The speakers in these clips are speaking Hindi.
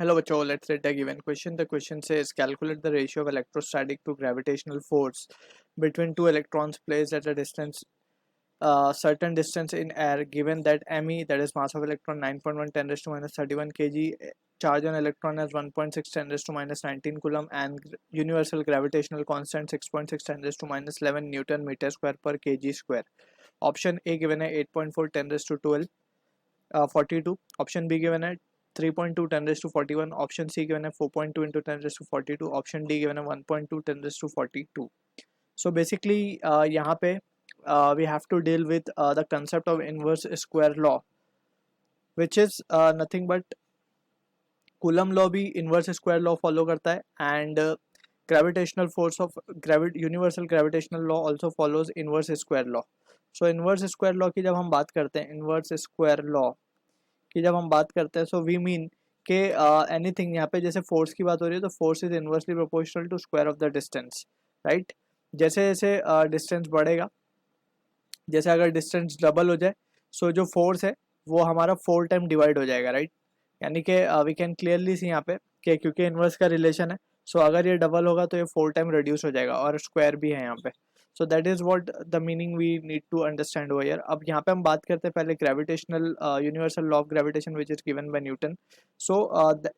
Hello, bachcho. Let's read the given question. The question says calculate the ratio of electrostatic to gravitational force between two electrons placed at a distance, certain distance in air, given that ME, that is mass of electron, 9.1 10 raised to minus 31 kg, charge on electron as 1.6 10 raised to minus 19 coulomb, and universal gravitational constant 6.6 10 raised to minus 11 Newton meter square per kg square. Option A given है 8.4 10 raised to 12 42. Option B given है 3.2 10 raised to 41. Option C given है 4.2 into 10 raised to 42. Option D given है 1.2 10 raised to 42. So basically यहाँ पे we have to deal with the concept of inverse square law, which is nothing but Coulomb law भी inverse square law follow करता है, and gravitational force of universal gravitational law also follows inverse square law. So inverse square law की जब हम बात करते हैं, inverse square law कि जब हम बात करते हैं, सो वी मीन कि एनीथिंग यहाँ पे जैसे फोर्स की बात हो रही है तो force is inversely proportional to square of the distance, right. जैसे जैसे डिस्टेंस बढ़ेगा, जैसे अगर डिस्टेंस डबल हो जाए, सो जो फोर्स है वो हमारा 4 टाइम डिवाइड हो जाएगा, राइट. यानी कि वी कैन क्लियरली सी यहाँ पे कि क्योंकि इनवर्स का रिलेशन है, सो अगर ये डबल होगा तो ये 4 टाइम रिड्यूस हो जाएगा, और स्क्वायर भी है यहाँ पे. So that is what the meaning we need to understand over here. अब यहाँ पे हम बात करते हैं पहले gravitational universal law of gravitation which is given by Newton. So the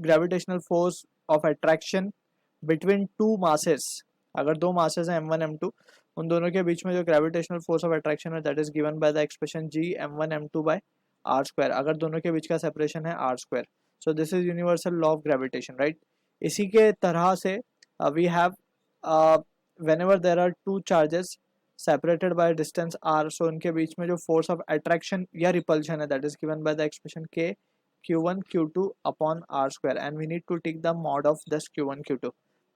gravitational force of attraction between two masses, अगर दो मासेस हैं m1 m2, उन दोनों के बीच में जो ग्रेविटेशनल फोर्स ऑफ अट्रैक्शन है that is given by the expression g m1 m2 by r square. अगर दोनों के बीच का सेपरेशन है r square, so this is universal law of gravitation, right. इसी के तरह से we have whenever there are two charges separated by a distance r, so उनके बीच में जो force of attraction या repulsion है that is given by the expression k q1 q2 upon r square, and we need to take the mod of this q1 q2,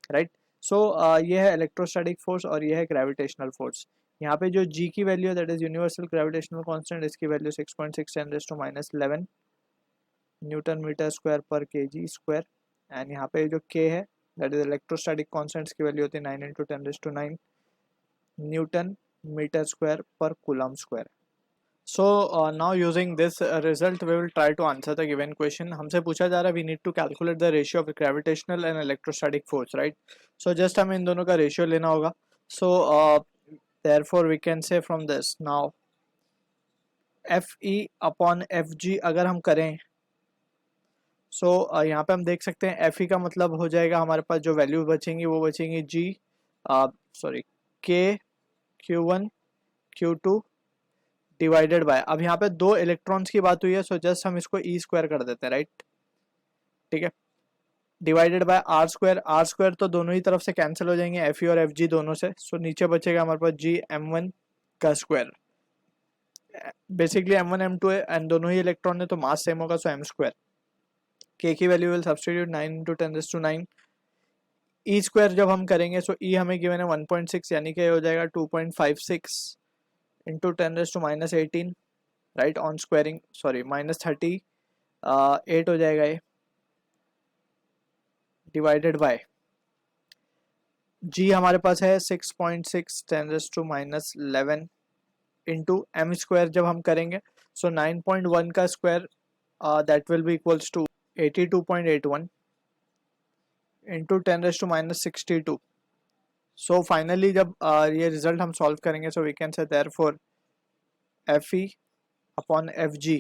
right. so ये है electrostatic force और ये है gravitational force. यहाँ पे जो g की वैल्यू है that is universal gravitational constant, इसकी value 6.6 10 raised to minus 11 newton metre square पर kg स्क्वायर, एंड यहाँ पे जो k है that is electrostatic constants की वैल्यू होती है 9 into 10 raised to 9 newton metre square पर coulomb square. So now using this result we will try to answer the given question. हमसे पूछा जा रहा है we need to calculate the ratio of gravitational and electrostatic force, right. So just हमें इन दोनों का ratio लेना होगा. So therefore we can say from this now Fe upon Fg अगर हम करें, सो यहाँ पे हम देख सकते हैं Fe का मतलब हो जाएगा हमारे पास जो वैल्यू बचेंगी वो बचेंगी g k q1 q2 divided by, अब यहाँ पे दो इलेक्ट्रॉन्स की बात हुई है, सो जस्ट हम इसको e स्क्वायर कर देते हैं, राइट. ठीक है, डिवाइडेड बाय आर स्क्वायर तो दोनों ही तरफ से कैंसिल हो जाएंगे Fe और Fg दोनों से, सो नीचे बचेगा हमारे पास g m1 का स्क्वायर. बेसिकली m1 m2 है एंड दोनों ही इलेक्ट्रॉन है तो मास सेम होगा, सो m स्क्वायर. k की value will substitute 9 into 10 raised to 9. E square जब हम करेंगे, सो ई हमें गिवन है 1.6, यानी कि हो जाएगा 2.56 into 10 raised to minus 18, right, on squaring sorry minus 38 हो जाएगा ये, डिवाइडेड बाय जी हमारे पास है 6.6 10 raised to minus 11 into M square जब हम करेंगे, सो 9.1 का square that will be equals to 82.81 into 10 raised to minus 62. So finally जब ये रिजल्ट हम सॉल्व करेंगे, so we can say therefore Fe upon Fg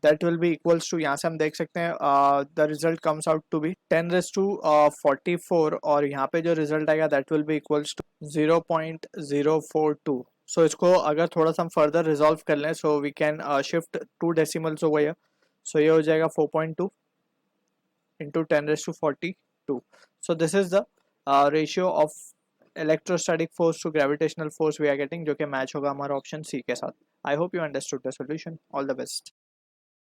that will be equals to, यहाँ से हम देख सकते हैं the result comes out to be 10 raised to 44, और यहाँ पे जो रिजल्ट आएगा that will be equals to 0.042. So इसको अगर थोड़ा सा हम फर्दर रिजॉल्व कर लें, so we can shift 2 decimals हो गया, सो ये हो जाएगा 4.2 into 10 raised to 42. So this is the ratio of electrostatic force to gravitational force we are getting, जो कि मैच होगा हमारा ऑप्शन सी के साथ. I hope you understood the solution. All the best.